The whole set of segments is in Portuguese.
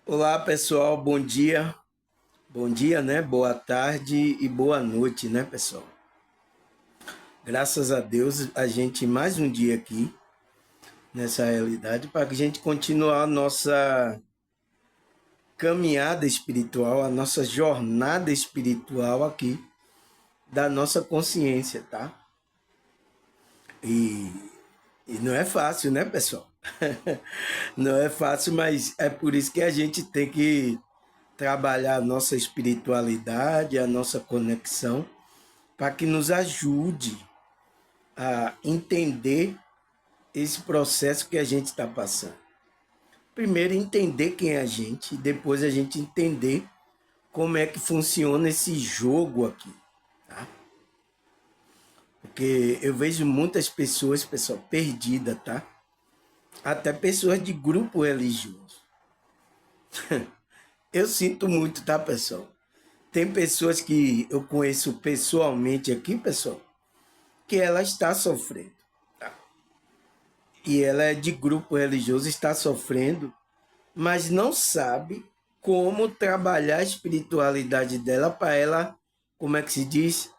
Olá pessoal, bom dia. Bom dia, né? Boa tarde e boa noite, né, pessoal? Graças a Deus, a gente mais um dia aqui nessa realidade para que a gente continuar a nossa caminhada espiritual, a nossa jornada espiritual aqui da nossa consciência, tá? E, e não é fácil, né, pessoal? Não é fácil, mas é por isso que a gente tem que trabalhar a nossa espiritualidade, a nossa conexão para que nos ajude a entender esse processo que a gente está passando. Primeiro, entender quem é a gente, e depois a gente entender como é que funciona esse jogo aqui. Tá? Porque eu vejo muitas pessoas, pessoal, perdidas, tá? Até pessoas de grupo religioso. Eu sinto muito, tá, pessoal? Tem pessoas que eu conheço pessoalmente aqui, pessoal, que ela está sofrendo. E ela é de grupo religioso, está sofrendo, mas não sabe como trabalhar a espiritualidade dela para ela, como é que se diz?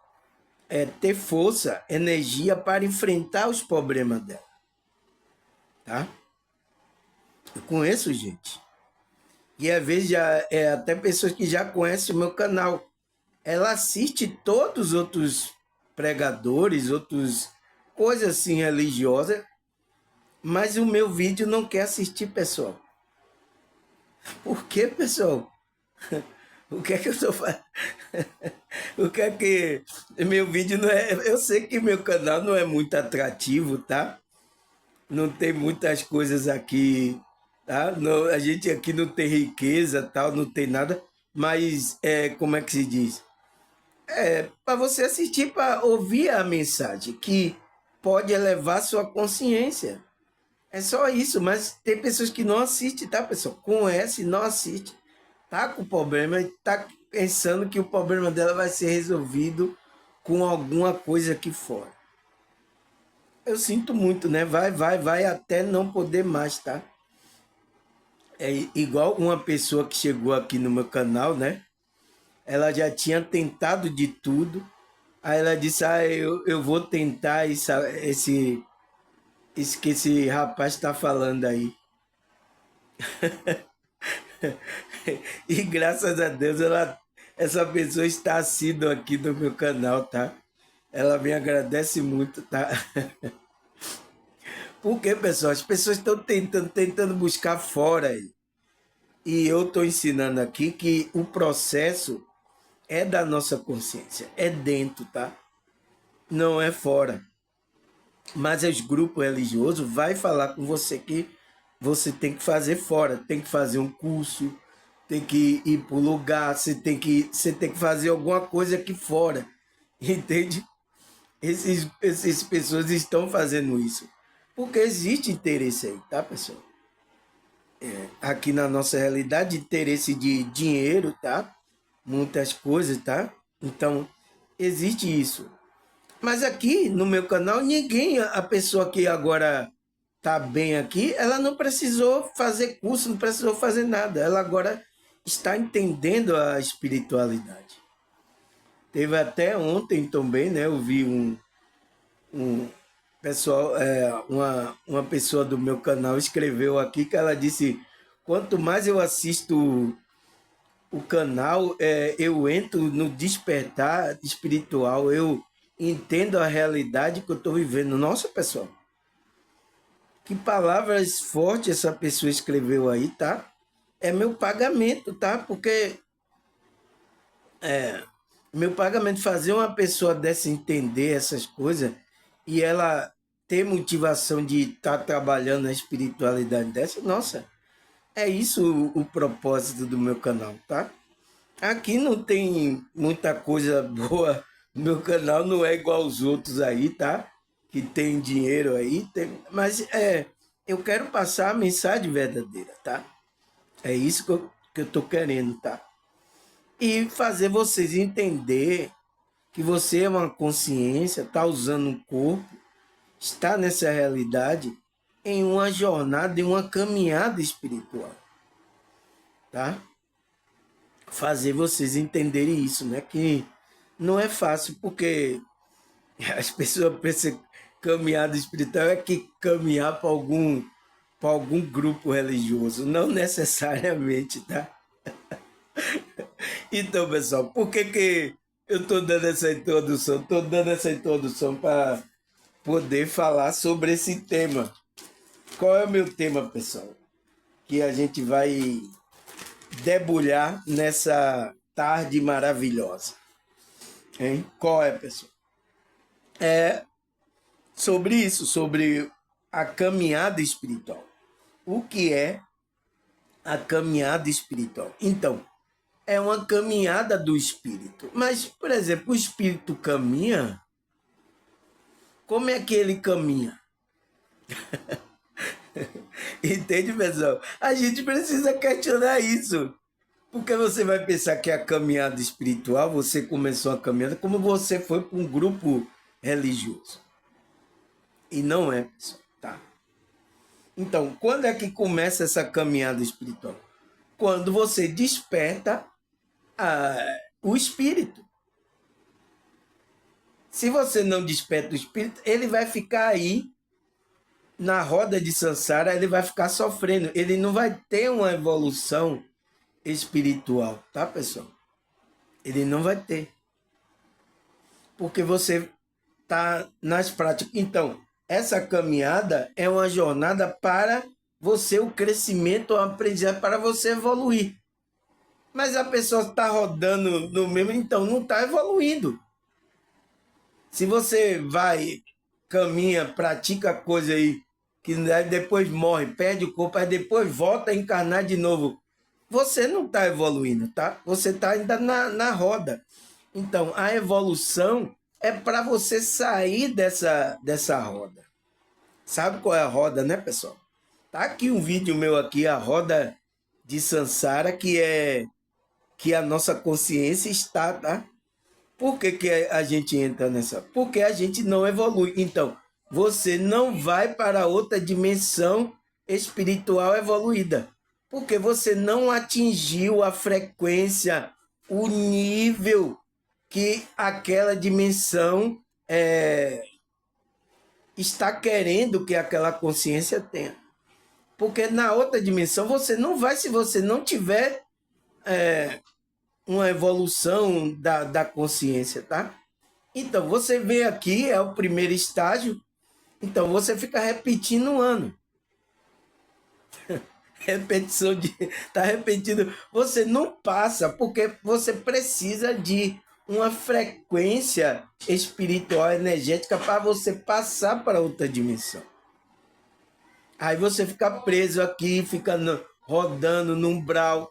Ter força, energia para enfrentar os problemas dela, tá? Eu conheço gente. E às vezes já é até pessoas que já conhecem o meu canal. Ela assiste todos os outros pregadores, outros coisas assim religiosas, mas o meu vídeo não quer assistir, pessoal. Por quê, pessoal? O que é que eu estou fazendo? O que é que meu vídeo não é. Eu sei que meu canal não é muito atrativo, tá? Não tem muitas coisas aqui, tá? Não, a gente aqui não tem riqueza, tal, não tem nada. Mas como é que se diz? Para você assistir, para ouvir a mensagem que pode elevar sua consciência. É só isso, mas tem pessoas que não assistem, tá, pessoal? Conhece, não assiste, tá com problema, tá pensando que o problema dela vai ser resolvido com alguma coisa aqui fora. Eu sinto muito, né? Vai até não poder mais, tá? É igual uma pessoa que chegou aqui no meu canal, né? Ela já tinha tentado de tudo. Aí ela disse: Ah, eu vou tentar esse que esse rapaz está falando aí. E graças a Deus essa pessoa está assídua aqui no meu canal, tá? Ela me agradece muito, tá? Porque, pessoal, as pessoas estão tentando buscar fora aí. E eu estou ensinando aqui que o processo é da nossa consciência, é dentro, tá? Não é fora. Mas os grupos religiosos vai falar com você que você tem que fazer fora, tem que fazer um curso, tem que ir para o lugar, você tem que fazer alguma coisa aqui fora. Entende? Essas pessoas estão fazendo isso. Porque existe interesse aí, tá, pessoal? Aqui na nossa realidade, interesse de dinheiro, tá? Muitas coisas, tá? Então, existe isso. Mas aqui no meu canal, ninguém, a pessoa que agora tá bem aqui, ela não precisou fazer curso, não precisou fazer nada. Ela agora está entendendo a espiritualidade. Teve até ontem também, né? Eu vi um pessoal, uma pessoa do meu canal escreveu aqui que ela disse: quanto mais eu assisto o canal, eu entro no despertar espiritual, eu entendo a realidade que eu estou vivendo. Nossa, pessoal, que palavras fortes essa pessoa escreveu aí, tá? É meu pagamento, tá? Porque meu pagamento fazer uma pessoa dessa entender essas coisas e ela ter motivação de estar trabalhando na espiritualidade dessa, nossa, é isso o propósito do meu canal, tá? Aqui não tem muita coisa boa. Meu canal não é igual aos outros aí, tá? Que tem dinheiro aí, mas eu quero passar a mensagem verdadeira, tá? É isso que eu tô querendo, tá? E fazer vocês entender que você é uma consciência, está usando um corpo, está nessa realidade em uma jornada, em uma caminhada espiritual. tá? Fazer vocês entenderem isso, né? Que não é fácil, porque as pessoas pensam que caminhada espiritual é que caminhar para algum grupo religioso. Não necessariamente, tá? Então, pessoal, por que, que eu estou dando essa introdução? Estou dando essa introdução para poder falar sobre esse tema. Qual é o meu tema, pessoal? Que a gente vai debulhar nessa tarde maravilhosa. Hein? Qual é, pessoal? É sobre isso, sobre a caminhada espiritual. O que é a caminhada espiritual? Então, é uma caminhada do espírito. Mas, por exemplo, o espírito caminha, como é que ele caminha? Entende, pessoal? A gente precisa questionar isso. Porque você vai pensar que a caminhada espiritual, você começou a caminhada como você foi para um grupo religioso. E não é, pessoal, tá? Então, quando é que começa essa caminhada espiritual? Quando você desperta o espírito. Se você não desperta o espírito, ele vai ficar aí na roda de Sansara, ele vai ficar sofrendo. Ele não vai ter uma evolução espiritual, tá, pessoal? Ele não vai ter. Porque você está nas práticas. Então, essa caminhada é uma jornada para você, o crescimento, o aprendizado, para você evoluir. Mas a pessoa está rodando no mesmo, então não está evoluindo. Se você vai, caminha, pratica coisa aí, que depois morre, perde o corpo, aí depois volta a encarnar de novo, você não está evoluindo, tá? Você está ainda na roda. Então, a evolução é para você sair dessa roda. Sabe qual é a roda, né, pessoal? Tá aqui um vídeo meu aqui, a roda de Sansara, que é que a nossa consciência está, tá? Por que, que a gente entra nessa? Porque a gente não evolui. Então, você não vai para outra dimensão espiritual evoluída. Porque você não atingiu a frequência, o nível que aquela dimensão está querendo que aquela consciência tenha. Porque na outra dimensão você não vai se você não tiver uma evolução da consciência, tá? Então, você vê aqui, é o primeiro estágio, então você fica repetindo um ano. Repetição de. Está repetindo. Você não passa, porque você precisa de uma frequência espiritual, energética, para você passar para outra dimensão. Aí você fica preso aqui, fica rodando no umbral,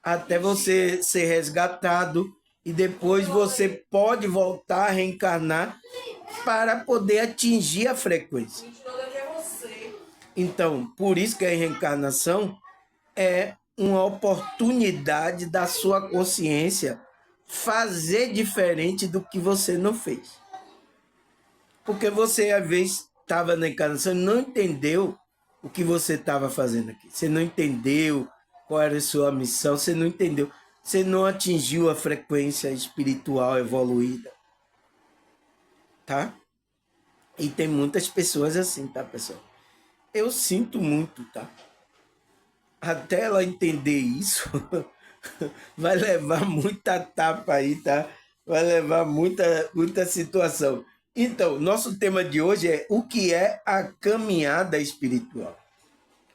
até você ser resgatado, e depois você pode voltar a reencarnar para poder atingir a frequência. Então, por isso que a reencarnação é uma oportunidade da sua consciência fazer diferente do que você não fez. Porque você, às vezes, estava na encarnação e não entendeu o que você estava fazendo aqui. Você não entendeu qual era a sua missão, você não entendeu. Você não atingiu a frequência espiritual evoluída. Tá? E tem muitas pessoas assim, tá, pessoal? Eu sinto muito, tá? Até ela entender isso, vai levar muita tapa aí, tá? Vai levar muita situação. Então, nosso tema de hoje é o que é a caminhada espiritual.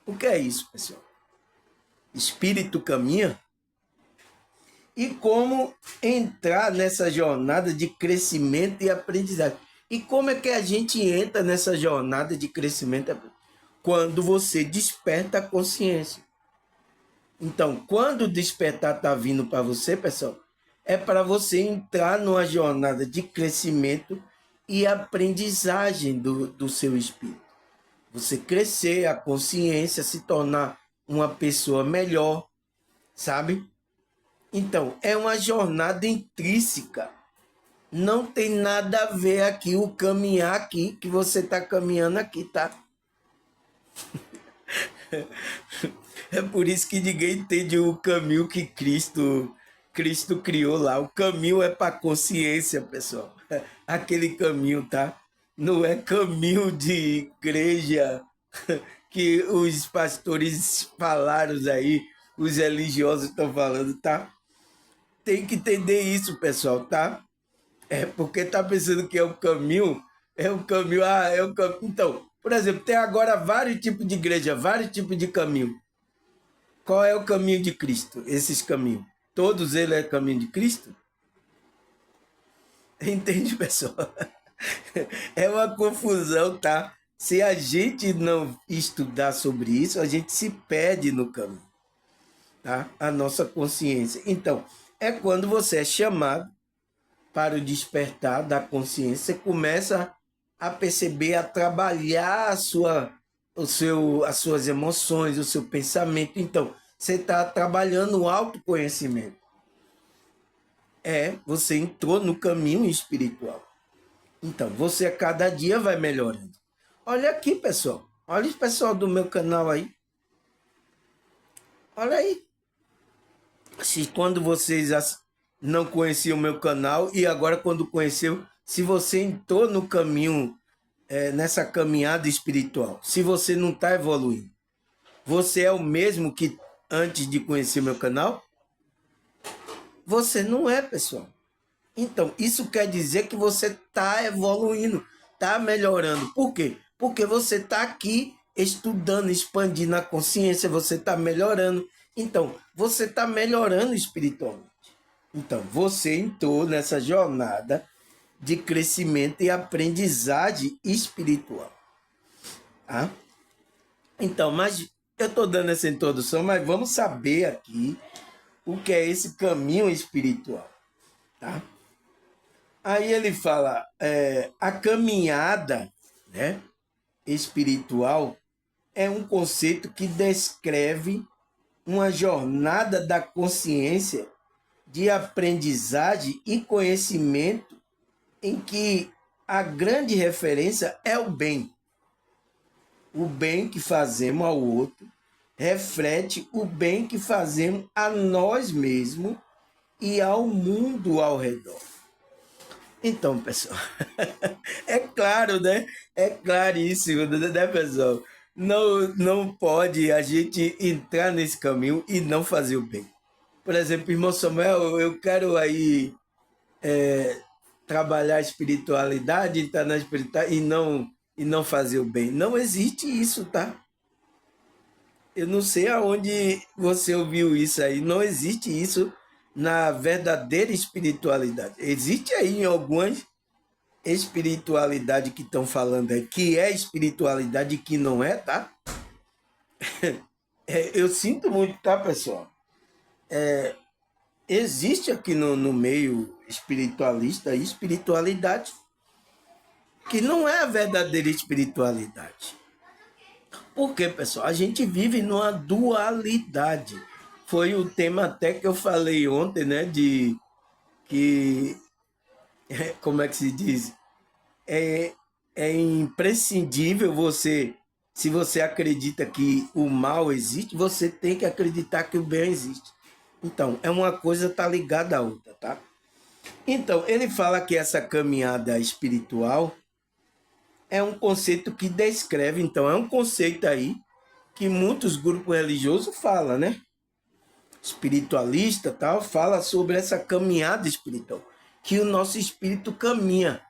O que é isso, pessoal? Espírito caminha? E como entrar nessa jornada de crescimento e aprendizagem? E como é que a gente entra nessa jornada de crescimento e aprendizagem? Quando você desperta a consciência. Então, quando o despertar está vindo para você, pessoal, é para você entrar numa jornada de crescimento e aprendizagem do seu espírito. Você crescer, a consciência, se tornar uma pessoa melhor, sabe? Então, é uma jornada intrínseca. Não tem nada a ver aqui o caminhar aqui, que você está caminhando aqui, tá? É por isso que ninguém entende o caminho que Cristo criou lá. O caminho é para a consciência, pessoal. Aquele caminho, tá? Não é caminho de igreja que os pastores falaram aí, os religiosos estão falando, tá? Tem que entender isso, pessoal, tá? É porque tá pensando que é o caminho, é o caminho. Então, por exemplo, tem agora vários tipos de igreja, vários tipos de caminho. Qual é o caminho de Cristo? Esses caminhos. Todos eles é caminho de Cristo? Entende, pessoal? É uma confusão, tá? Se a gente não estudar sobre isso, a gente se perde no caminho, tá? A nossa consciência. Então, é quando você é chamado para o despertar da consciência, você começa a perceber, a trabalhar as suas emoções, o seu pensamento. Então, você está trabalhando o autoconhecimento. Você entrou no caminho espiritual. Então, você a cada dia vai melhorando. Olha aqui, pessoal. Olha o pessoal do meu canal aí. Olha aí. Se quando vocês não conheciam o meu canal e agora quando conheceu, se você entrou no caminho, nessa caminhada espiritual, se você não está evoluindo, você é o mesmo que antes de conhecer o meu canal? Você não é, pessoal. Então, isso quer dizer que você está evoluindo, está melhorando. Por quê? Porque você está aqui estudando, expandindo a consciência, você está melhorando. Então, você está melhorando espiritualmente. Então, você entrou nessa jornada de crescimento e aprendizagem espiritual. Tá? Então, mas eu estou dando essa introdução, mas vamos saber aqui o que é esse caminho espiritual. Tá? Aí ele fala, a caminhada, né, espiritual é um conceito que descreve uma jornada da consciência de aprendizagem e conhecimento em que a grande referência é o bem. O bem que fazemos ao outro reflete o bem que fazemos a nós mesmos e ao mundo ao redor. Então, pessoal, é claro, né? É claríssimo, né, pessoal? Não pode a gente entrar nesse caminho e não fazer o bem. Por exemplo, irmão Samuel, eu quero aí trabalhar a espiritualidade, entrar na espiritualidade e não fazer o bem. Não existe isso, tá? Eu não sei aonde você ouviu isso aí. Não existe isso na verdadeira espiritualidade. Existe aí em algumas espiritualidade que estão falando aí, que é espiritualidade e que não é, tá? Eu sinto muito, tá, pessoal? Existe aqui no meio espiritualista espiritualidade que não é a verdadeira espiritualidade. Por quê, pessoal? A gente vive numa dualidade. Foi o tema até que eu falei ontem, né? De que, como é que se diz? É, é imprescindível você, se você acredita que o mal existe, você tem que acreditar que o bem existe. Então, é uma coisa tá ligada à outra, tá? Então, ele fala que essa caminhada espiritual é um conceito que descreve, então, é um conceito aí que muitos grupos religiosos falam, né? Espiritualista, tal, fala sobre essa caminhada espiritual, que o nosso espírito caminha.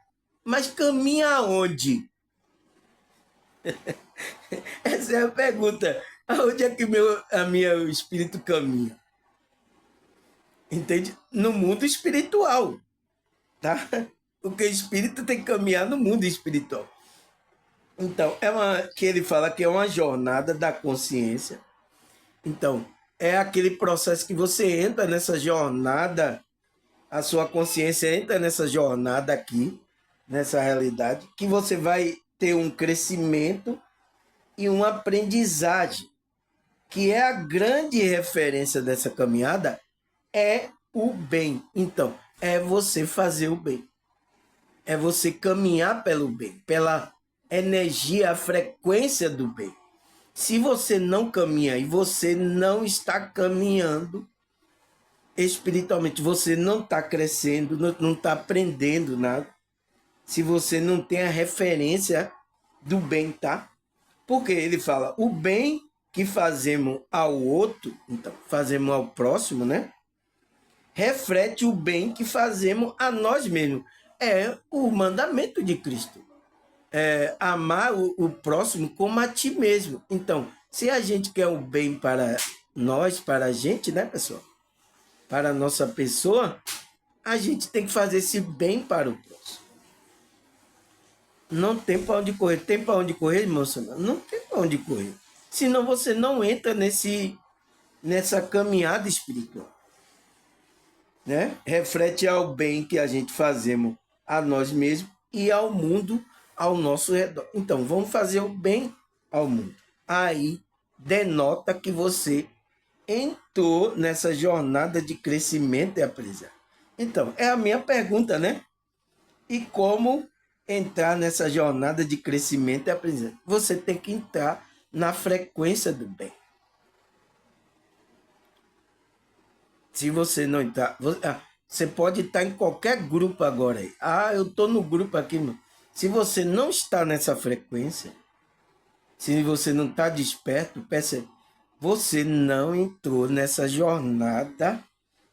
Mas caminha aonde? Essa é a pergunta. Aonde é que a minha espírito caminha? Entende? No mundo espiritual, tá? Porque o espírito tem que caminhar no mundo espiritual. Então, que ele fala que é uma jornada da consciência. Então, é aquele processo que você entra nessa jornada, a sua consciência entra nessa jornada aqui, nessa realidade, que você vai ter um crescimento e uma aprendizagem, que é a grande referência dessa caminhada, é o bem. Então, é você fazer o bem. É você caminhar pelo bem, pela energia, a frequência do bem. Se você não caminha e você não está caminhando espiritualmente, você não está crescendo, não está aprendendo nada. Se você não tem a referência do bem, tá? Porque ele fala, o bem que fazemos ao outro, então, fazemos ao próximo, né? Reflete o bem que fazemos a nós mesmos. É o mandamento de Cristo. É amar o próximo como a ti mesmo. Então, se a gente quer o bem para nós, para a gente, né, pessoal? Para a nossa pessoa, a gente tem que fazer esse bem para o próximo. Não tem para onde correr. Tem para onde correr, moça? Não tem para onde correr. Senão você não entra nessa caminhada espiritual. Né? Reflete ao bem que a gente fazemos a nós mesmos e ao mundo ao nosso redor. Então, vamos fazer o bem ao mundo. Aí denota que você entrou nessa jornada de crescimento e aprendizagem. Então, é a minha pergunta, né? E como entrar nessa jornada de crescimento e aprendizagem? Você tem que entrar na frequência do bem. Se você não entrar... Você pode estar em qualquer grupo agora aí. Eu estou no grupo aqui, mano. Se você não está nessa frequência, se você não está desperto, percebe? Você não entrou nessa jornada,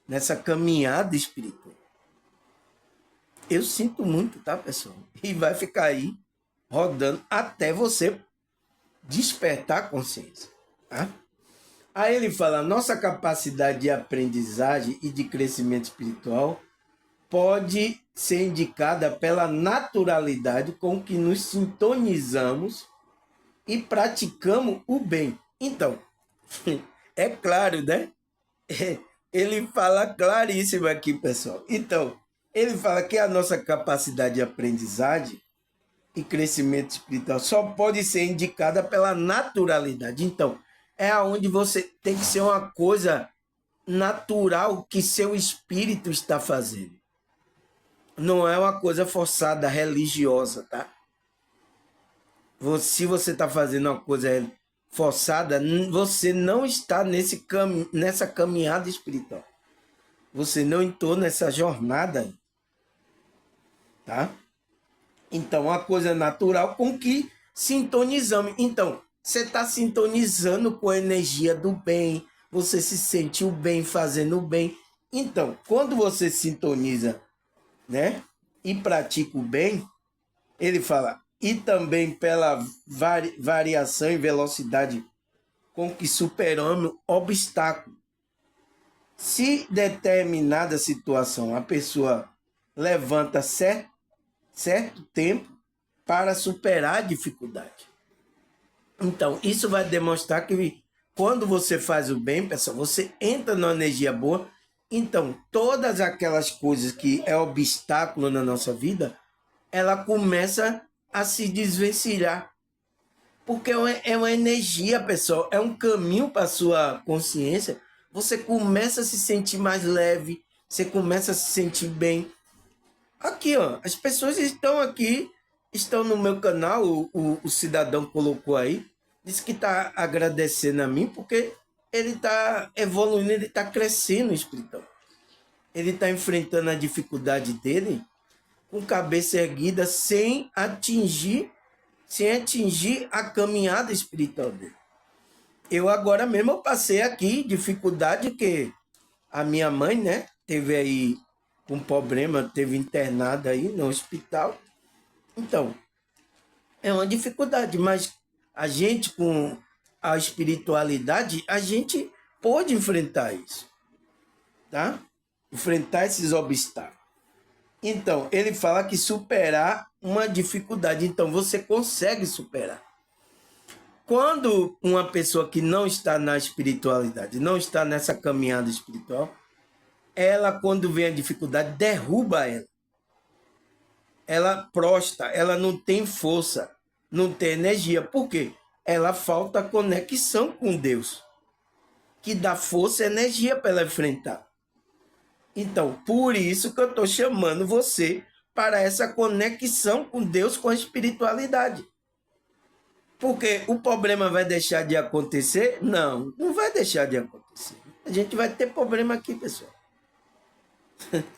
nessa caminhada espiritual. Eu sinto muito, tá, pessoal? E vai ficar aí rodando até você despertar a consciência, tá? Aí ele fala, nossa capacidade de aprendizagem e de crescimento espiritual pode ser indicada pela naturalidade com que nos sintonizamos e praticamos o bem. Então, é claro, né? Ele fala claríssimo aqui, pessoal. Então, ele fala que a nossa capacidade de aprendizagem e crescimento espiritual só pode ser indicada pela naturalidade. Então, é aonde você tem que ser uma coisa natural que seu espírito está fazendo. Não é uma coisa forçada, religiosa, tá? Se você está fazendo uma coisa forçada, você não está nessa caminhada espiritual. Você não entrou nessa jornada, tá? Então, uma coisa natural com que sintonizamos. Então, você está sintonizando com a energia do bem, você se sentiu bem fazendo o bem. Então, quando você sintoniza, né, e pratica o bem, ele fala, e também pela variação em velocidade com que superamos obstáculos. Se determinada situação a pessoa levanta certo tempo para superar a dificuldade. Então, isso vai demonstrar que quando você faz o bem, pessoal, você entra numa energia boa. Então, todas aquelas coisas que é obstáculo na nossa vida, ela começa a se desvencilhar. Porque é uma energia, pessoal, é um caminho para a sua consciência. Você começa a se sentir mais leve, você começa a se sentir bem. Aqui, ó, as pessoas estão aqui, estão no meu canal, o cidadão colocou aí, disse que está agradecendo a mim porque ele está evoluindo, ele está crescendo espiritual. Ele está enfrentando a dificuldade dele com cabeça erguida, sem atingir a caminhada espiritual dele. Eu agora mesmo eu passei aqui dificuldade que a minha mãe, né, teve aí um problema, teve internada aí no hospital. Então, é uma dificuldade, mas a gente com a espiritualidade, a gente pode enfrentar isso, tá? Enfrentar esses obstáculos. Então, ele fala que superar uma dificuldade, então você consegue superar. Quando uma pessoa que não está na espiritualidade, não está nessa caminhada espiritual, ela, quando vem a dificuldade, derruba ela. Ela prostra, ela não tem força, não tem energia. Por quê? Ela falta conexão com Deus, que dá força e energia para ela enfrentar. Então, por isso que eu estou chamando você para essa conexão com Deus, com a espiritualidade. Porque o problema vai deixar de acontecer? Não, não vai deixar de acontecer. A gente vai ter problema aqui, pessoal.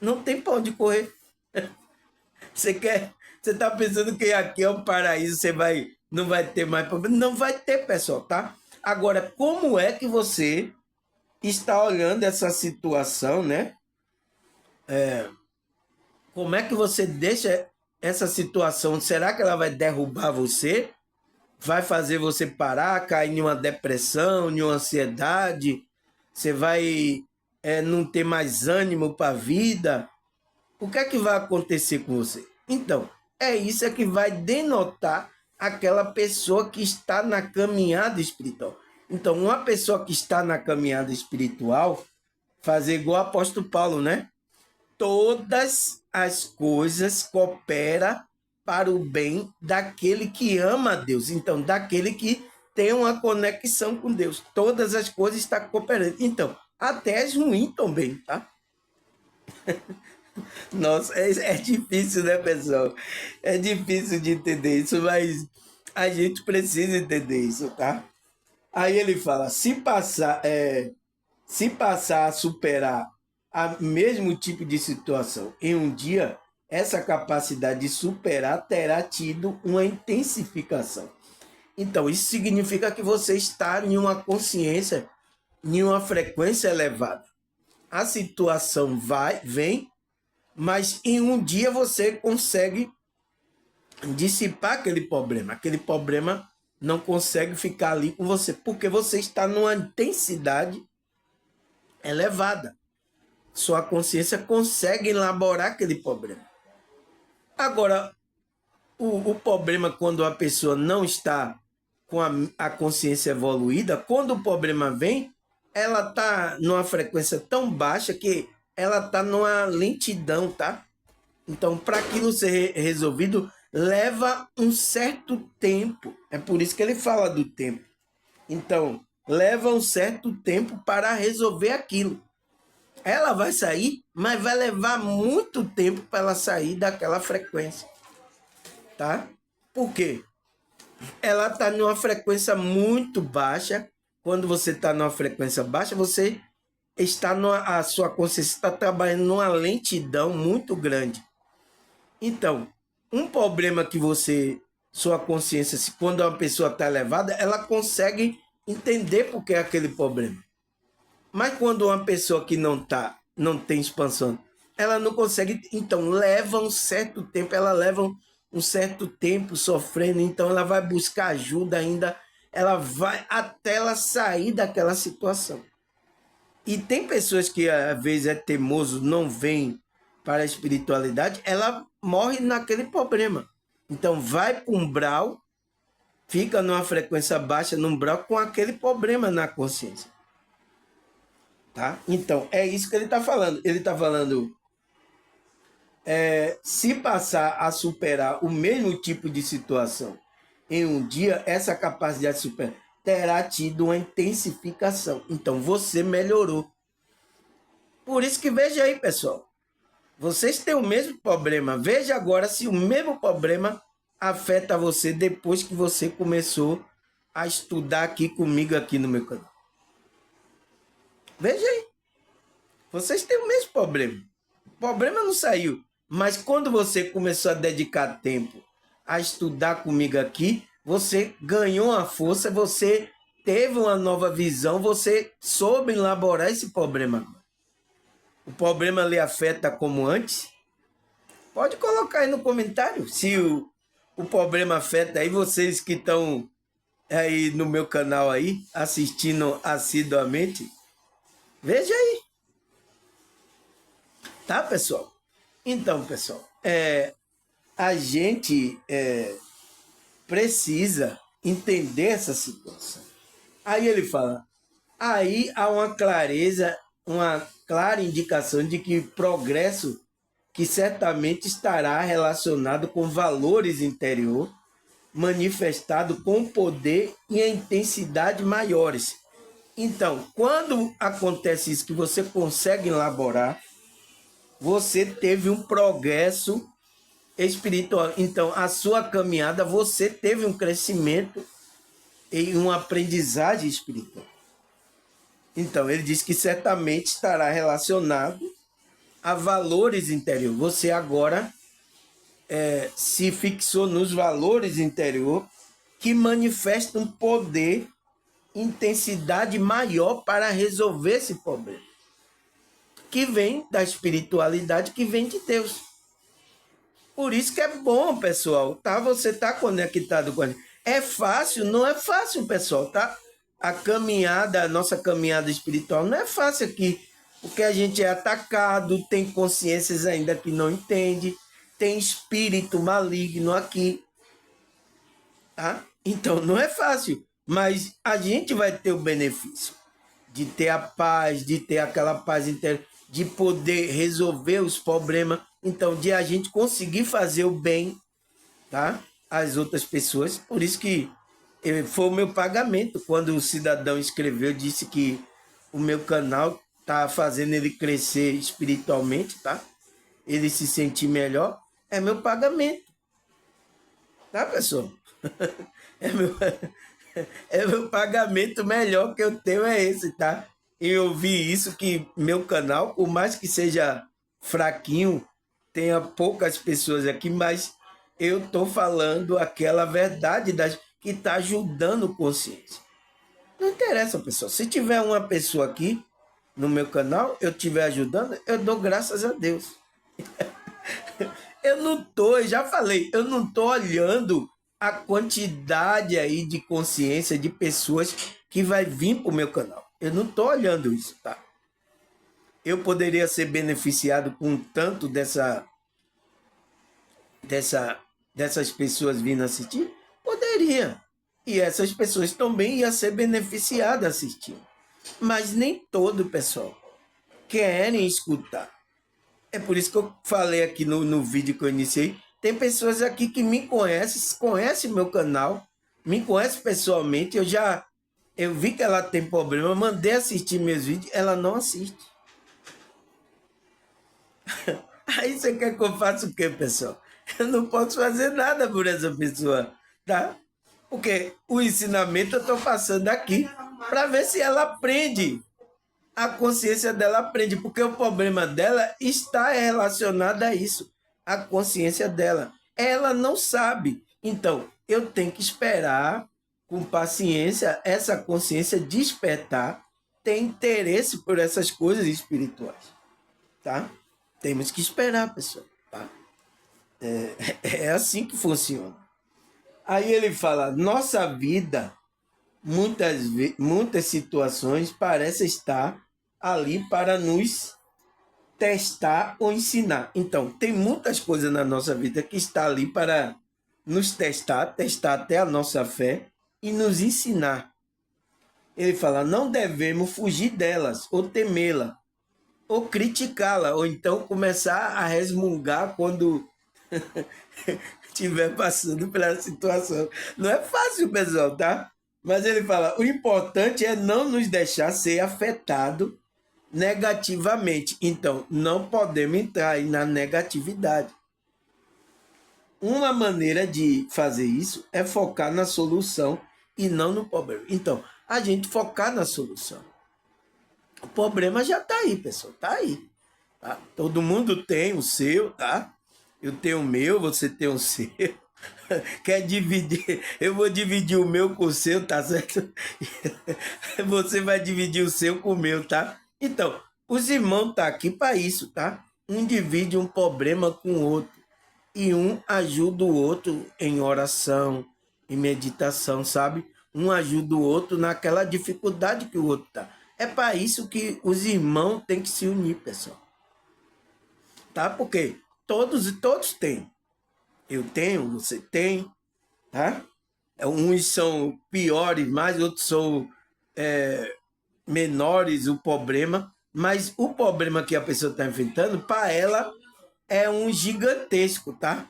Não tem pra onde correr. Você tá pensando que aqui é um paraíso, não vai ter mais problema? Não vai ter, pessoal, tá? Agora, como é que você está olhando essa situação, né? Como é que você deixa essa situação? Será que ela vai derrubar você? Vai fazer você parar, cair em uma depressão, em uma ansiedade? Você vai não ter mais ânimo para a vida? O que é que vai acontecer com você? Então, é isso que vai denotar aquela pessoa que está na caminhada espiritual. Então, uma pessoa que está na caminhada espiritual, fazer igual o apóstolo Paulo, né? Todas as coisas cooperam para o bem daquele que ama a Deus. Então, daquele que tem uma conexão com Deus. Todas as coisas estão cooperando. Então, até as ruins também, tá? Nossa, é difícil, né, pessoal? É difícil de entender isso, mas a gente precisa entender isso, tá? Aí ele fala, se passar a superar o mesmo tipo de situação em um dia, essa capacidade de superar terá tido uma intensificação. Então, isso significa que você está em uma consciência, em uma frequência elevada. A situação vem, mas em um dia você consegue dissipar aquele problema. Aquele problema não consegue ficar ali com você, porque você está numa intensidade elevada. Sua consciência consegue elaborar aquele problema. Agora, o problema quando a pessoa não está com a consciência evoluída, quando o problema vem, ela está numa frequência tão baixa que ela está numa lentidão, tá? Então, para aquilo ser resolvido, leva um certo tempo. É por isso que ele fala do tempo. Então, leva um certo tempo para resolver aquilo. Ela vai sair, mas vai levar muito tempo para ela sair daquela frequência, tá? Por quê? Ela está numa frequência muito baixa. Quando você está numa frequência baixa, você a sua consciência está trabalhando numa lentidão muito grande. Então, um problema que sua consciência, quando uma pessoa está elevada, ela consegue entender por que é aquele problema. Mas quando uma pessoa que não tem expansão, ela não consegue, então leva um certo tempo, ela leva um certo tempo sofrendo, então ela vai buscar ajuda ainda, ela vai até ela sair daquela situação. E tem pessoas que às vezes é teimoso, não vem para a espiritualidade, ela morre naquele problema. Então vai para um umbral, fica numa frequência baixa no umbral com aquele problema na consciência. Tá? Então, é isso que ele está falando. Ele está falando, se passar a superar o mesmo tipo de situação em um dia, essa capacidade de superar terá tido uma intensificação. Então, você melhorou. Por isso que veja aí, pessoal. Vocês têm o mesmo problema. Veja agora se o mesmo problema afeta você depois que você começou a estudar aqui comigo aqui no meu canal. Veja aí. Vocês têm o mesmo problema. O problema não saiu. Mas quando você começou a dedicar tempo a estudar comigo aqui, você ganhou uma força, você teve uma nova visão, você soube elaborar esse problema. O problema lhe afeta como antes? Pode colocar aí no comentário se o problema afeta aí vocês que estão aí no meu canal aí, assistindo assiduamente. Veja aí. Tá, pessoal? Então, pessoal, a gente precisa entender essa situação. Aí ele fala, aí há uma clareza, uma clara indicação de que progresso que certamente estará relacionado com valores interior, manifestado com poder e a intensidade maiores. Então, quando acontece isso, que você consegue elaborar, você teve um progresso espiritual. Então, a sua caminhada, você teve um crescimento em uma aprendizagem espiritual. Então, ele diz que certamente estará relacionado a valores interiores. Você agora se fixou nos valores interiores que manifestam um poder, intensidade maior para resolver esse problema, que vem da espiritualidade, que vem de Deus. Por isso que é bom, pessoal, tá? Você tá conectado com ele. É fácil? Não é fácil, pessoal, tá? A nossa caminhada espiritual não é fácil aqui, porque a gente é atacado, tem consciências ainda que não entende, tem espírito maligno aqui, tá? Então não é fácil, mas a gente vai ter o benefício de ter a paz, de ter aquela paz interna, de poder resolver os problemas, então de a gente conseguir fazer o bem, tá? Às outras pessoas. Por isso que foi o meu pagamento. Quando o cidadão escreveu, disse que o meu canal tá fazendo ele crescer espiritualmente, tá? Ele se sentir melhor, é meu pagamento. Tá, pessoal? É meu, é meu pagamento melhor que eu tenho é esse, tá? E ouvir isso, que meu canal, por mais que seja fraquinho, tenha poucas pessoas aqui, mas eu tô falando aquela verdade que tá ajudando consciência. Não interessa, pessoal. Se tiver uma pessoa aqui no meu canal, eu estiver ajudando, eu dou graças a Deus. Eu já falei, eu não tô olhando a quantidade aí de consciência de pessoas que vai vir pro meu canal. Eu não tô olhando isso, tá? Eu poderia ser beneficiado com tanto dessas pessoas vindo assistir? Poderia. E essas pessoas também iam ser beneficiadas assistindo. Mas nem todo, pessoal, querem escutar. É por isso que eu falei aqui no vídeo que eu iniciei. Tem pessoas aqui que me conhecem meu canal, me conhecem pessoalmente. Eu vi que ela tem problema, mandei assistir meus vídeos, ela não assiste. Aí você quer que eu faça o quê, pessoal? Eu não posso fazer nada por essa pessoa, tá? Porque o ensinamento eu estou passando aqui para ver se ela aprende. A consciência dela aprende, porque o problema dela está relacionado a isso, a consciência dela. Ela não sabe. Então, eu tenho que esperar com paciência essa consciência despertar, ter interesse por essas coisas espirituais, tá? Temos que esperar, pessoal, tá? É assim que funciona. Aí ele fala, nossa vida, muitas situações parece estar ali para nos testar ou ensinar. Então, tem muitas coisas na nossa vida que está ali para nos testar até a nossa fé e nos ensinar. Ele fala, não devemos fugir delas, ou temê-la, ou criticá-la, ou então começar a resmungar quando estiver passando pela situação. Não é fácil, pessoal, tá? Mas ele fala, o importante é não nos deixar ser afetado negativamente. Então, não podemos entrar aí na negatividade. Uma maneira de fazer isso é focar na solução e não no problema. Então, a gente focar na solução. O problema já está aí, pessoal. Está aí. Tá? Todo mundo tem o seu, tá? Eu tenho o meu, você tem o seu. Quer dividir? Eu vou dividir o meu com o seu, tá certo? Você vai dividir o seu com o meu, tá? Então, os irmãos estão aqui para isso, tá? Um divide um problema com o outro. E um ajuda o outro em oração, em meditação, sabe? Um ajuda o outro naquela dificuldade que o outro tá. É para isso que os irmãos têm que se unir, pessoal. Tá? Porque todos têm. Eu tenho, você tem, tá? Uns são piores, mais outros são menores o problema, mas o problema que a pessoa está enfrentando, para ela, é um gigantesco, tá?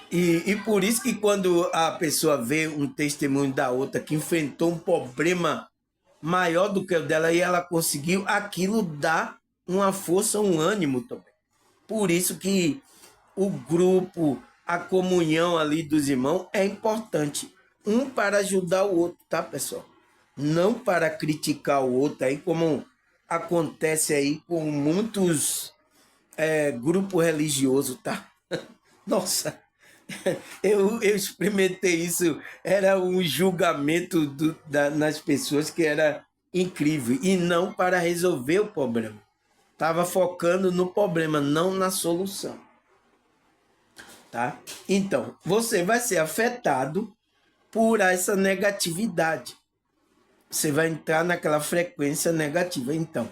E por isso que quando a pessoa vê um testemunho da outra que enfrentou um problema maior do que o dela e ela conseguiu, aquilo dá uma força, um ânimo também. Por isso que o grupo, a comunhão ali dos irmãos é importante. um para ajudar o outro, tá, pessoal? Não para criticar o outro, aí como acontece aí com muitos grupos religiosos, tá? Nossa, eu experimentei isso, era um julgamento nas pessoas que era incrível, e não para resolver o problema. Estava focando no problema, não na solução. Tá? Então, você vai ser afetado por essa negatividade. Você vai entrar naquela frequência negativa. Então,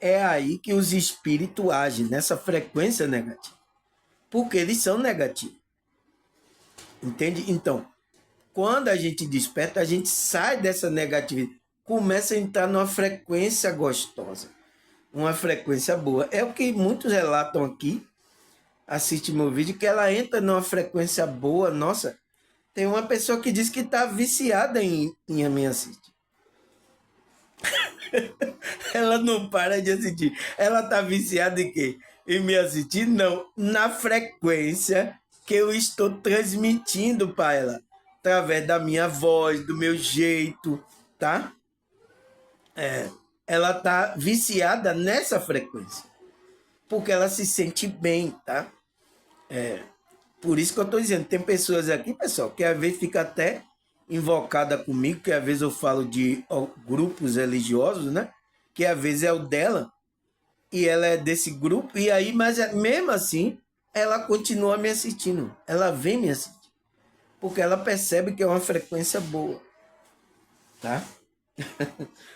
é aí que os espíritos agem, nessa frequência negativa. Porque eles são negativos. Entende? Então, quando a gente desperta, a gente sai dessa negatividade, começa a entrar numa frequência gostosa, uma frequência boa. É o que muitos relatam aqui, assiste meu vídeo, que ela entra numa frequência boa. Nossa, tem uma pessoa que diz que está viciada em me assistir. Ela não para de assistir. Ela está viciada em quê? Em me assistir? Não, na frequência que eu estou transmitindo para ela, através da minha voz, do meu jeito, tá? Ela está viciada nessa frequência, porque ela se sente bem, tá? Por isso que eu estou dizendo, tem pessoas aqui, pessoal, que às vezes fica até invocada comigo, que às vezes eu falo de grupos religiosos, né? Que às vezes é o dela, e ela é desse grupo, e aí, mas mesmo assim, ela continua me assistindo, ela vem me assistir, porque ela percebe que é uma frequência boa, tá?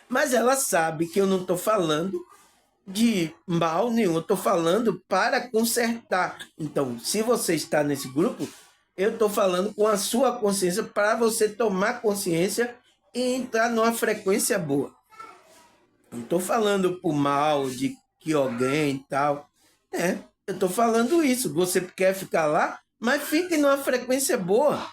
Mas ela sabe que eu não estou falando de mal nenhum, eu estou falando para consertar. Então, se você está nesse grupo, eu estou falando com a sua consciência para você tomar consciência e entrar numa frequência boa. Não estou falando por mal de que alguém e tal. Eu estou falando isso. Você quer ficar lá, mas fique numa frequência boa.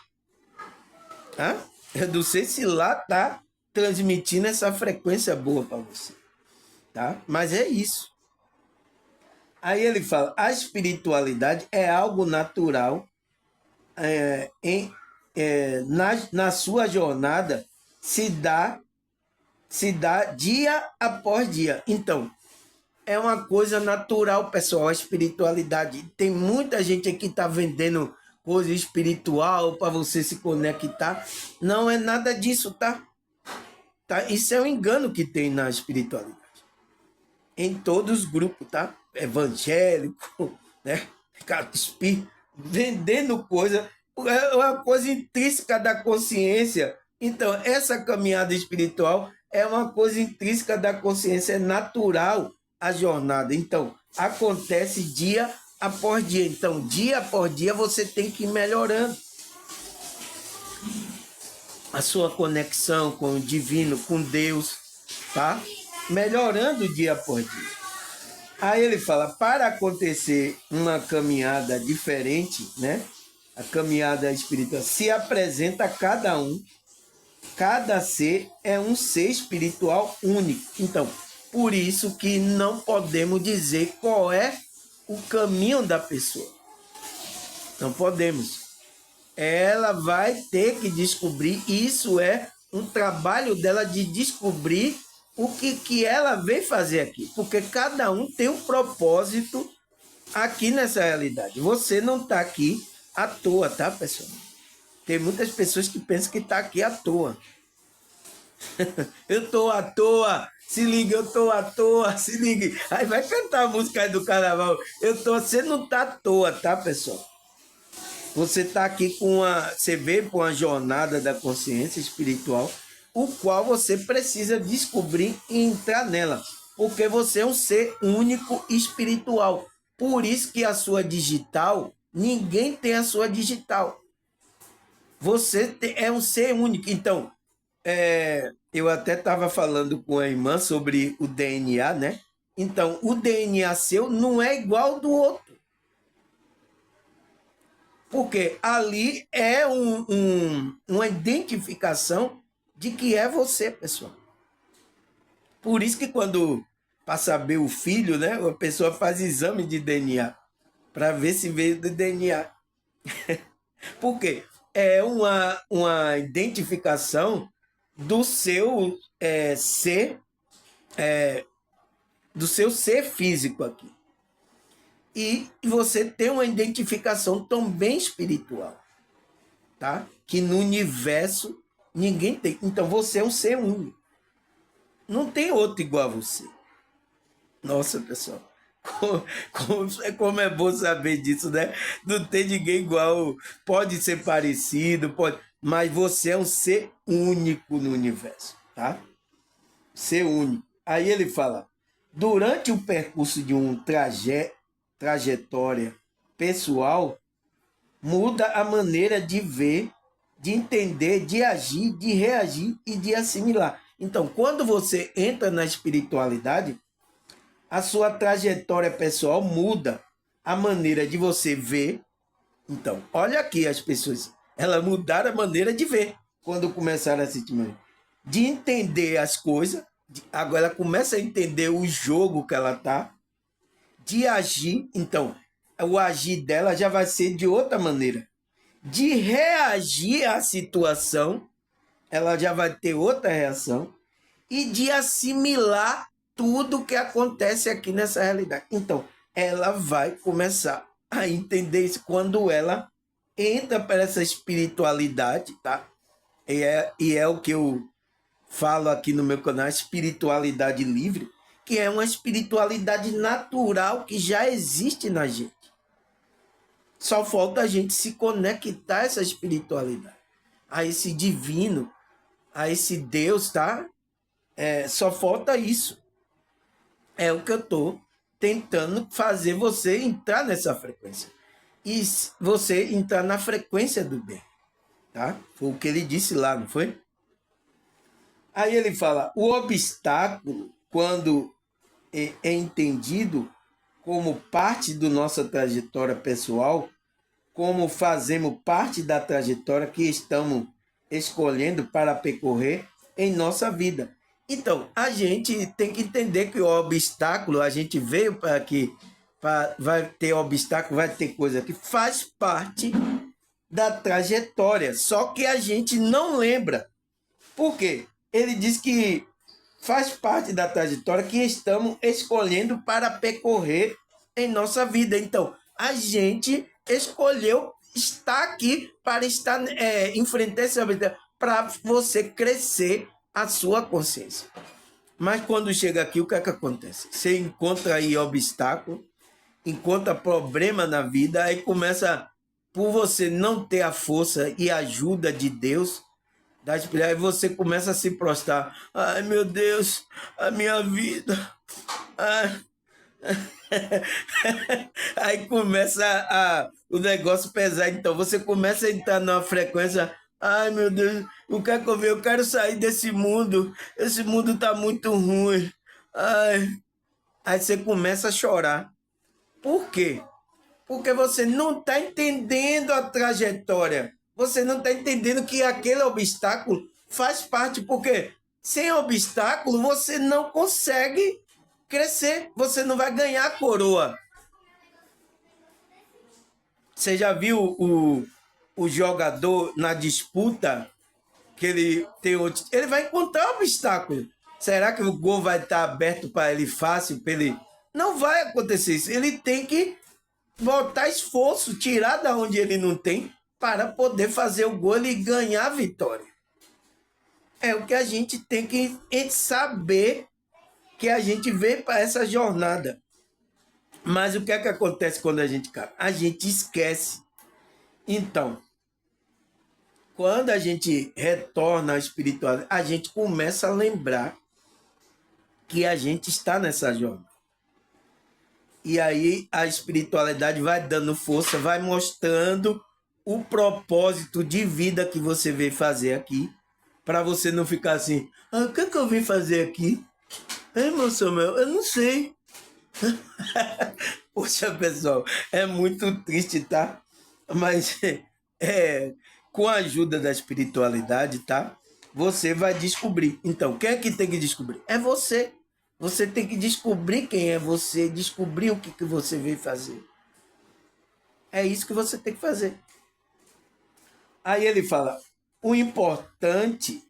Tá? Eu não sei se lá está transmitindo essa frequência boa para você. Tá? Mas é isso. Aí ele fala, a espiritualidade é algo natural na sua jornada, se dá dia após dia. Então, é uma coisa natural, pessoal, a espiritualidade. Tem muita gente aqui que está vendendo coisa espiritual para você se conectar. Não é nada disso, tá? Isso é um engano que tem na espiritualidade. Em todos os grupos, tá? Evangélico, né? Vendendo coisa, é uma coisa intrínseca da consciência. Então, essa caminhada espiritual é uma coisa intrínseca da consciência, é natural a jornada. Então, acontece dia após dia. Então, dia após dia, você tem que ir melhorando a sua conexão com o divino, com Deus, tá? Melhorando dia após dia. Aí ele fala, para acontecer uma caminhada diferente, né? A caminhada espiritual se apresenta a cada um, cada ser é um ser espiritual único. Então, por isso que não podemos dizer qual é o caminho da pessoa. Não podemos. Ela vai ter que descobrir, isso é um trabalho dela de descobrir o que ela veio fazer aqui. Porque cada um tem um propósito aqui nessa realidade. Você não está aqui à toa, tá, pessoal? Tem muitas pessoas que pensam que está aqui à toa. Eu tô à toa, se liga, eu tô à toa, se liga. Aí vai cantar a música do carnaval. Você não tá à toa, tá, pessoal? Você está aqui você veio com uma jornada da consciência espiritual, o qual você precisa descobrir e entrar nela, porque você é um ser único espiritual. Por isso que a sua digital, ninguém tem a sua digital. Você é um ser único. Então, eu até estava falando com a irmã sobre o DNA, né? Então, o DNA seu não é igual ao do outro. Porque ali é uma identificação de que é você, pessoal. Por isso que quando, para saber o filho, né, a pessoa faz exame de DNA, para ver se veio do DNA. Por quê? é uma identificação do seu ser, do seu ser físico aqui. E você tem uma identificação também espiritual, tá? Que no universo ninguém tem. Então você é um ser único. Não tem outro igual a você. Nossa, pessoal. Como é bom saber disso, né? Não tem ninguém igual. Pode ser parecido, pode, mas você é um ser único no universo, tá? Ser único. Aí ele fala: durante o percurso de um trajetória pessoal, muda a maneira de ver, de entender, de agir, de reagir e de assimilar. Então, quando você entra na espiritualidade, a sua trajetória pessoal muda a maneira de você ver. Então, olha aqui as pessoas, elas mudaram a maneira de ver quando começaram a sentir, de entender as coisas. Agora ela começa a entender o jogo que ela tá, de agir. Então, o agir dela já vai ser de outra maneira. De reagir à situação, ela já vai ter outra reação. E de assimilar tudo que acontece aqui nessa realidade. Então, ela vai começar a entender isso quando ela entra para essa espiritualidade, tá? E é o que eu falo aqui no meu canal, espiritualidade livre, que é uma espiritualidade natural que já existe na gente. Só falta a gente se conectar a essa espiritualidade, a esse divino, a esse Deus, tá? Só falta isso. É o que eu estou tentando fazer você entrar nessa frequência. E você entrar na frequência do bem. Tá? Foi o que ele disse lá, não foi? Aí ele fala: o obstáculo, quando é entendido como parte da nossa trajetória pessoal, como fazemos parte da trajetória que estamos escolhendo para percorrer em nossa vida. Então, a gente tem que entender que o obstáculo, a gente veio para aqui, vai ter obstáculo, vai ter coisa que faz parte da trajetória, só que a gente não lembra. Por quê? Ele diz que faz parte da trajetória que estamos escolhendo para percorrer em nossa vida. Então, a gente escolheu estar aqui para estar enfrentando essa vida, para você crescer a sua consciência. Mas quando chega aqui, o que é que acontece? Você encontra aí obstáculo, encontra problema na vida, aí começa, por você não ter a força e a ajuda de Deus, aí você começa a se prostrar. Ai, meu Deus, a minha vida. Ai. Aí começa o negócio pesar. Então você começa a entrar numa frequência. Ai, meu Deus, o que é que eu vi? Eu quero sair desse mundo. Esse mundo tá muito ruim. Ai. Aí você começa a chorar. Por quê? Porque você não está entendendo a trajetória. Você não está entendendo que aquele obstáculo faz parte. Porque sem obstáculo você não consegue crescer. Você não vai ganhar a coroa. Você já viu o jogador na disputa que ele tem outro, ele vai encontrar obstáculo. Será que o gol vai estar aberto para ele fácil? Para ele? Não vai acontecer isso. Ele tem que botar esforço, tirar da onde ele não tem, para poder fazer o gol e ganhar a vitória. É o que a gente tem que saber, que a gente vem para essa jornada. Mas o que é que acontece quando a gente cai? A gente esquece. Então, quando a gente retorna à espiritualidade, a gente começa a lembrar que a gente está nessa jornada. E aí a espiritualidade vai dando força, vai mostrando o propósito de vida que você veio fazer aqui, para você não ficar assim: o que é que eu vim fazer aqui? Meu Samuel, eu não sei. Poxa, pessoal, é muito triste, tá? Mas com a ajuda da espiritualidade, tá? Você vai descobrir. Então, quem é que tem que descobrir? É você. Você tem que descobrir quem é você, descobrir o que você veio fazer. É isso que você tem que fazer. Aí ele fala, o importante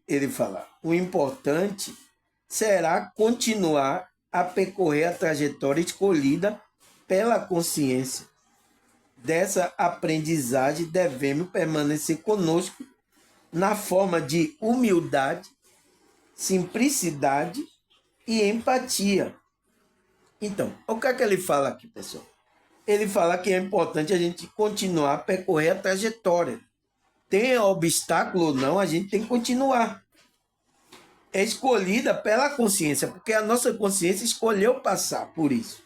será continuar a percorrer a trajetória escolhida pela consciência. Dessa aprendizagem devemos permanecer conosco na forma de humildade, simplicidade e empatia. Então, o que é que ele fala aqui, pessoal? Ele fala que é importante a gente continuar a percorrer a trajetória. Tenha obstáculo ou não, a gente tem que continuar. É escolhida pela consciência, porque a nossa consciência escolheu passar por isso.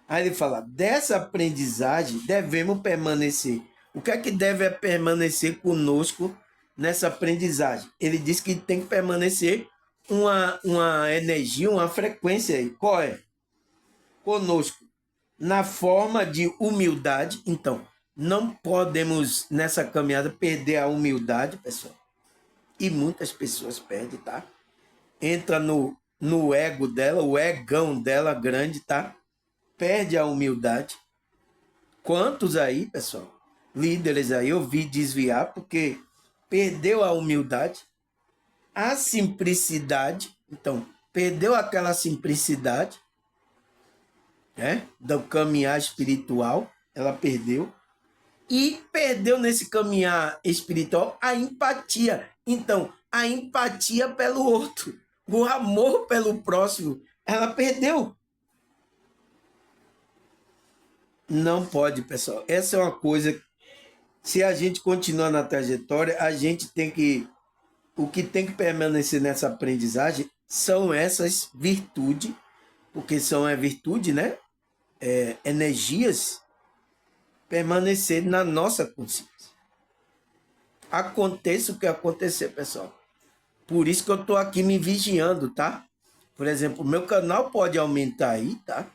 Aí ele fala, dessa aprendizagem devemos permanecer. O que é que deve permanecer conosco nessa aprendizagem? Ele diz que tem que permanecer uma energia, uma frequência aí. Qual é? Conosco. Na forma de humildade. Então, não podemos, nessa caminhada, perder a humildade, pessoal. E muitas pessoas perdem, tá? Entra no ego dela, o egão dela grande, tá? Perde a humildade. Quantos aí, pessoal, líderes aí, eu vi desviar porque perdeu a humildade, a simplicidade, então, perdeu aquela simplicidade, né, do caminhar espiritual, ela perdeu, e perdeu nesse caminhar espiritual a empatia. Então, a empatia pelo outro, o amor pelo próximo, ela perdeu. Não pode, pessoal. Essa é uma coisa. Se a gente continuar na trajetória, a gente tem que. O que tem que permanecer nessa aprendizagem são essas virtudes, porque são a virtude, né? Energias permanecer na nossa consciência. Aconteça o que acontecer, pessoal. Por isso que eu estou aqui me vigiando, tá? Por exemplo, o meu canal pode aumentar aí, tá?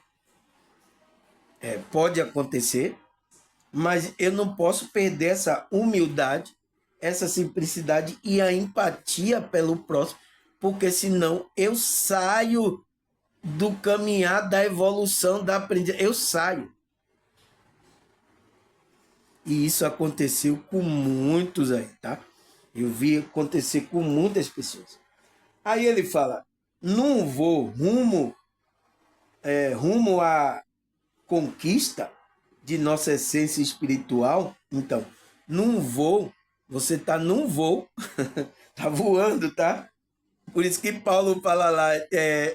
Pode acontecer, mas eu não posso perder essa humildade, essa simplicidade e a empatia pelo próximo, porque senão eu saio do caminhar da evolução, da aprendizagem. Eu saio. E isso aconteceu com muitos aí, tá? Eu vi acontecer com muitas pessoas. Aí ele fala, não vou rumo à conquista de nossa essência espiritual. Então, num voo, você está num voo, tá voando, tá? Por isso que Paulo fala lá,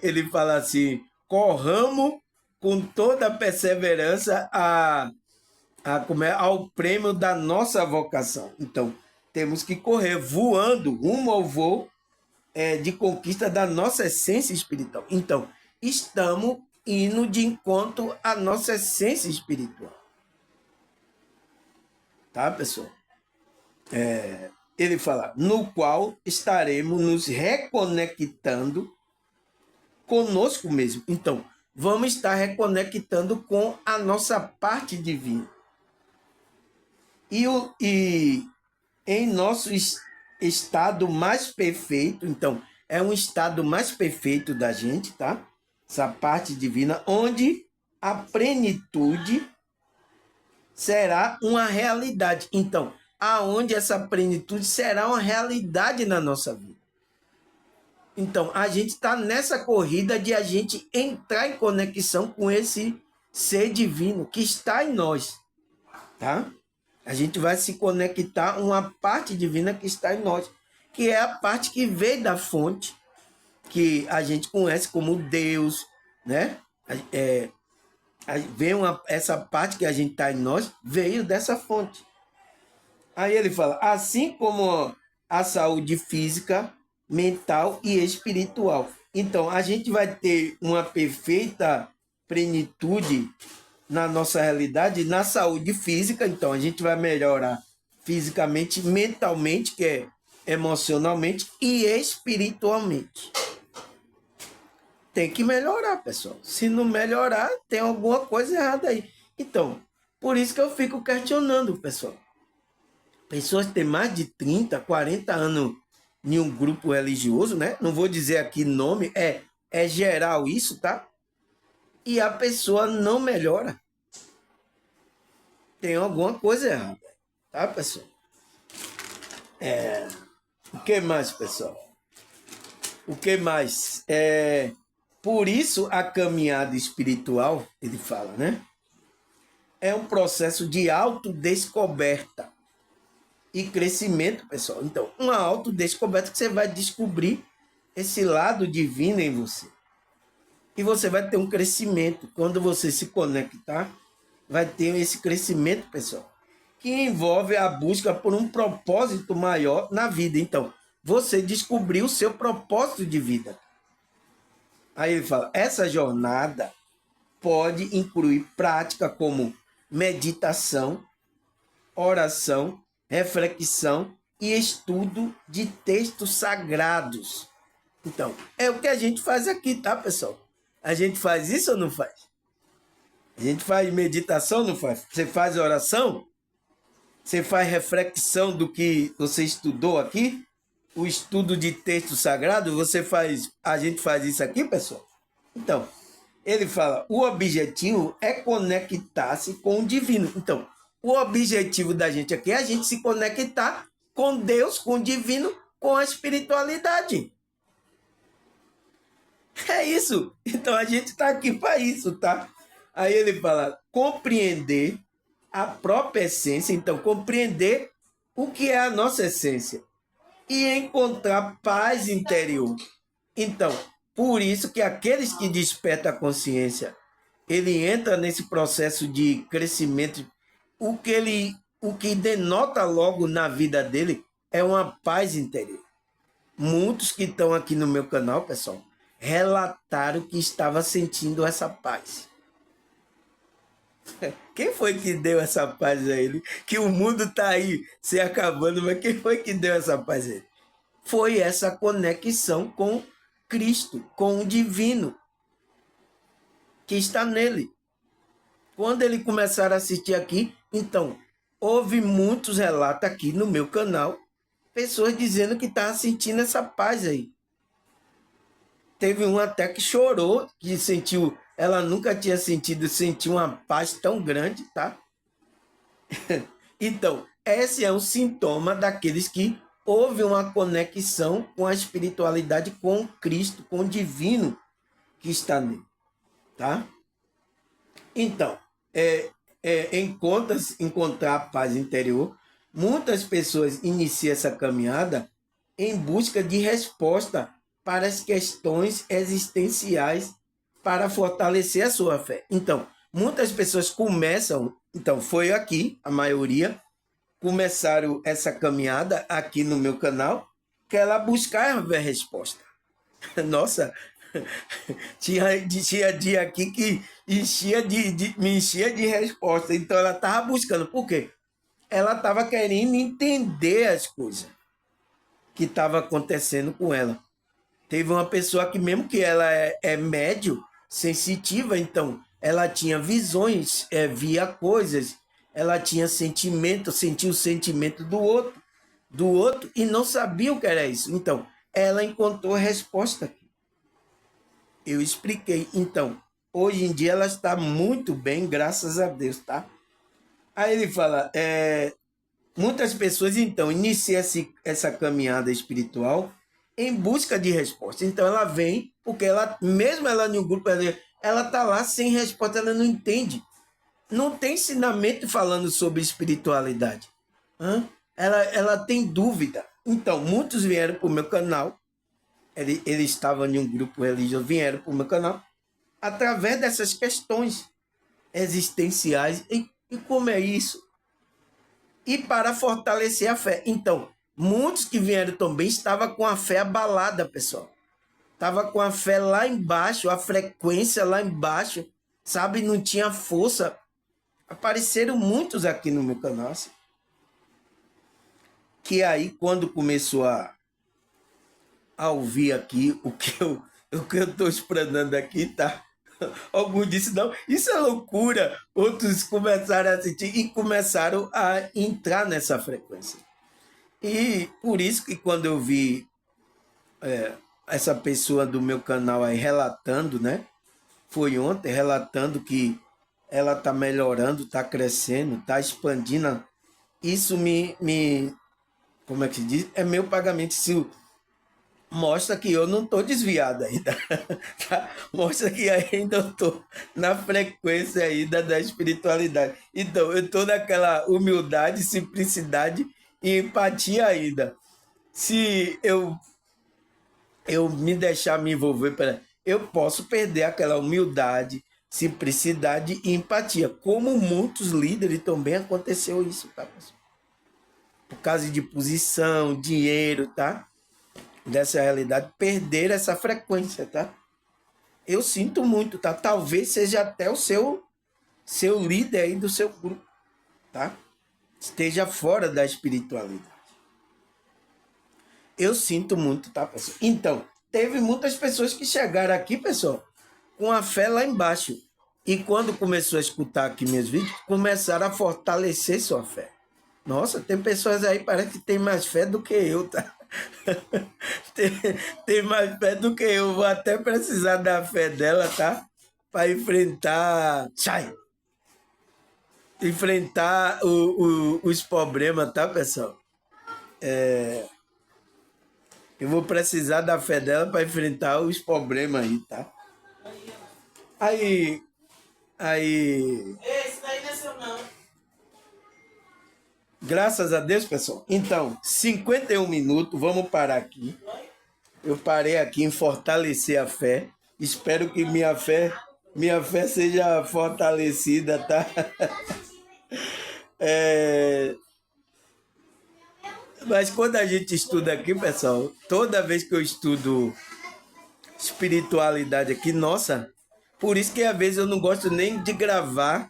ele fala assim, corramos com toda a perseverança ao prêmio da nossa vocação. Então, temos que correr voando rumo ao voo de conquista da nossa essência espiritual. Então, estamos indo de encontro à nossa essência espiritual. Tá, pessoal? Ele fala, no qual estaremos nos reconectando conosco mesmo. Então, vamos estar reconectando com a nossa parte divina. E em nosso estado mais perfeito, então, é um estado mais perfeito da gente, tá? Essa parte divina, onde a plenitude será uma realidade. Então, aonde essa plenitude será uma realidade na nossa vida. Então, a gente está nessa corrida de a gente entrar em conexão com esse ser divino que está em nós, tá? A gente vai se conectar a uma parte divina que está em nós, que é a parte que veio da fonte, que a gente conhece como Deus, né? Essa parte que a gente está em nós veio dessa fonte. Aí ele fala, assim como a saúde física, mental e espiritual. Então, a gente vai ter uma perfeita plenitude na nossa realidade, na saúde física. Então, a gente vai melhorar fisicamente, mentalmente, que é emocionalmente e espiritualmente. Tem que melhorar, pessoal. Se não melhorar, tem alguma coisa errada aí. Então, por isso que eu fico questionando, pessoal. Pessoas que têm mais de 30, 40 anos em um grupo religioso, né? Não vou dizer aqui nome, é geral isso, tá? E a pessoa não melhora. Tem alguma coisa errada, tá, pessoal? O que mais, pessoal? O que mais? Por isso a caminhada espiritual, ele fala, né? É um processo de autodescoberta e crescimento, pessoal. Então, uma autodescoberta que você vai descobrir esse lado divino em você. E você vai ter um crescimento. Quando você se conectar, vai ter esse crescimento, pessoal, que envolve a busca por um propósito maior na vida. Então, você descobriu o seu propósito de vida. Aí ele fala, essa jornada pode incluir prática como meditação, oração, reflexão e estudo de textos sagrados. Então, é o que a gente faz aqui, tá, pessoal? A gente faz isso ou não faz? A gente faz meditação ou não faz? Você faz oração? Você faz reflexão do que você estudou aqui? O estudo de texto sagrado, você faz, a gente faz isso aqui, pessoal? Então, ele fala, o objetivo é conectar-se com o divino. Então, o objetivo da gente aqui é a gente se conectar com Deus, com o divino, com a espiritualidade. É isso. Então, a gente está aqui para isso, tá? Aí ele fala, compreender a própria essência. Então, compreender o que é a nossa essência e encontrar paz interior. Então, por isso que aqueles que despertam a consciência, ele entra nesse processo de crescimento. O que denota logo na vida dele é uma paz interior. Muitos que estão aqui no meu canal, pessoal, relataram que estava sentindo essa paz. Quem foi que deu essa paz a ele? Que o mundo está aí se acabando, mas quem foi que deu essa paz a ele? Foi essa conexão com Cristo, com o divino que está nele. Quando ele começar a assistir aqui, então, houve muitos relatos aqui no meu canal, pessoas dizendo que estavam sentindo essa paz aí. Teve um até que chorou, que sentiu, ela nunca tinha sentiu uma paz tão grande, tá? Então, esse é um sintoma daqueles que houve uma conexão com a espiritualidade, com Cristo, com o divino que está nele, tá? Então, encontrar a paz interior, muitas pessoas iniciam essa caminhada em busca de resposta para as questões existenciais para fortalecer a sua fé. Então, muitas pessoas começam, então foi aqui, a maioria, começaram essa caminhada aqui no meu canal, que ela buscar a resposta. Nossa, tinha dia aqui que me enchia de resposta. Então ela estava buscando. Por quê? Ela estava querendo entender as coisas que estavam acontecendo com ela. Teve uma pessoa que, mesmo que ela é médio, sensitiva, então ela tinha visões, via coisas, ela tinha sentimento, sentia o sentimento do outro, e não sabia o que era isso. Então, ela encontrou a resposta. Eu expliquei. Então, hoje em dia ela está muito bem, graças a Deus, tá? Aí ele fala, muitas pessoas, então, iniciam essa caminhada espiritual em busca de resposta. Então, ela vem, porque ela, mesmo ela no grupo, ela está lá sem resposta, ela não entende. Não tem ensinamento falando sobre espiritualidade. Ela tem dúvida. Então, muitos vieram para o meu canal, ele estava em um grupo religioso, vieram para o meu canal, através dessas questões existenciais. E como é isso? E para fortalecer a fé. Então, muitos que vieram também estavam com a fé abalada, pessoal. Estava com a fé lá embaixo, a frequência lá embaixo, sabe? Não tinha força. Apareceram muitos aqui no meu canal, assim, que aí, quando começou a ouvir aqui o que eu estou explanando aqui, tá? Alguns disseram, não, isso é loucura. Outros começaram a sentir e começaram a entrar nessa frequência. E por isso que quando eu vi essa pessoa do meu canal aí relatando, né? Foi ontem, relatando que ela está melhorando, está crescendo, está expandindo. Isso me como é que se diz? É meu pagamento. Se mostra que eu não estou desviado ainda. Tá? Mostra que ainda eu estou na frequência ainda da espiritualidade. Então, eu estou naquela humildade, simplicidade e empatia ainda. Se eu me deixar me envolver, eu posso perder aquela humildade, simplicidade e empatia. Como muitos líderes também aconteceu isso, tá, pessoal? Por causa de posição, dinheiro, tá? Dessa realidade, perder essa frequência, tá? Eu sinto muito, tá? Talvez seja até o seu líder aí do seu grupo, tá? Esteja fora da espiritualidade. Eu sinto muito, tá, pessoal? Então, teve muitas pessoas que chegaram aqui, pessoal, com a fé lá embaixo. E quando começou a escutar aqui meus vídeos, começaram a fortalecer sua fé. Nossa, tem pessoas aí, parece que tem mais fé do que eu, tá? tem, tem mais fé do que eu. Vou até precisar da fé dela, tá? Para enfrentar. Sai! Enfrentar os problemas, tá, pessoal? Eu vou precisar da fé dela para enfrentar os problemas aí, tá? Aí. Aí. Esse daí não é seu, não. Graças a Deus, pessoal. Então, 51 minutos, vamos parar aqui. Eu parei aqui em fortalecer a fé. Espero que minha fé seja fortalecida, tá? Mas quando a gente estuda aqui, pessoal, toda vez que eu estudo espiritualidade aqui, nossa, por isso que às vezes eu não gosto nem de gravar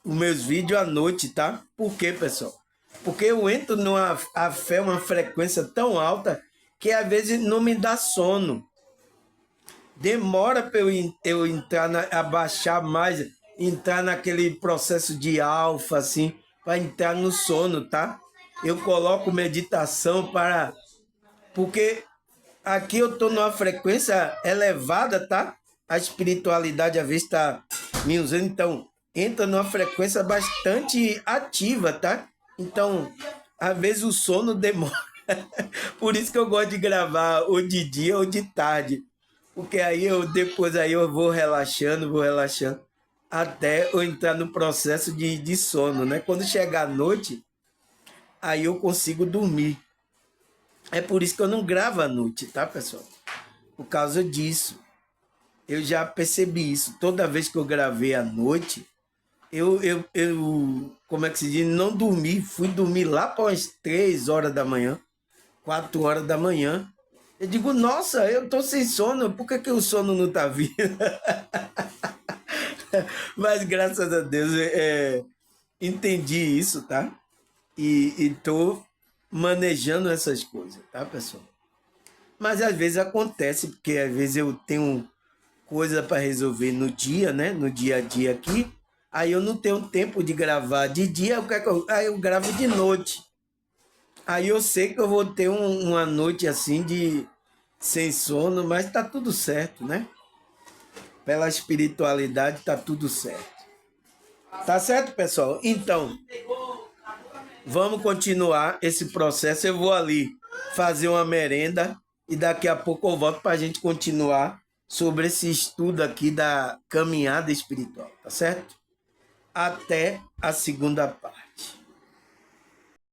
os meus vídeos à noite, tá? Por quê, pessoal? Porque eu entro numa a fé, uma frequência tão alta que às vezes não me dá sono. Demora para eu entrar, abaixar mais, entrar naquele processo de alfa, assim, para entrar no sono, tá? Eu coloco meditação para. Porque aqui eu estou numa frequência elevada, tá? A espiritualidade às vezes está me usando, então entra numa frequência bastante ativa, tá? Então, às vezes o sono demora. Por isso que eu gosto de gravar ou de dia ou de tarde. Porque aí depois aí eu vou relaxando, até eu entrar no processo de sono, né? Quando chegar a noite, aí eu consigo dormir. É por isso que eu não gravo à noite, tá, pessoal? Por causa disso. Eu já percebi isso. Toda vez que eu gravei à noite, como é que se diz? Não dormi. Fui dormir lá para as 3 horas da manhã, 4 horas da manhã. Eu digo, nossa, eu tô sem sono, por que o sono não tá vindo? Mas graças a Deus entendi isso, tá? E tô manejando essas coisas, tá, pessoal? Mas às vezes acontece, porque às vezes eu tenho coisa para resolver no dia, né? No dia a dia aqui. Aí eu não tenho tempo de gravar de dia, aí eu gravo de noite. Aí eu sei que eu vou ter uma noite assim de sem sono, mas tá tudo certo, né? Pela espiritualidade tá tudo certo. Tá certo, pessoal? Então, vamos continuar esse processo. Eu vou ali fazer uma merenda e daqui a pouco eu volto para a gente continuar sobre esse estudo aqui da caminhada espiritual, tá certo? Até a segunda parte.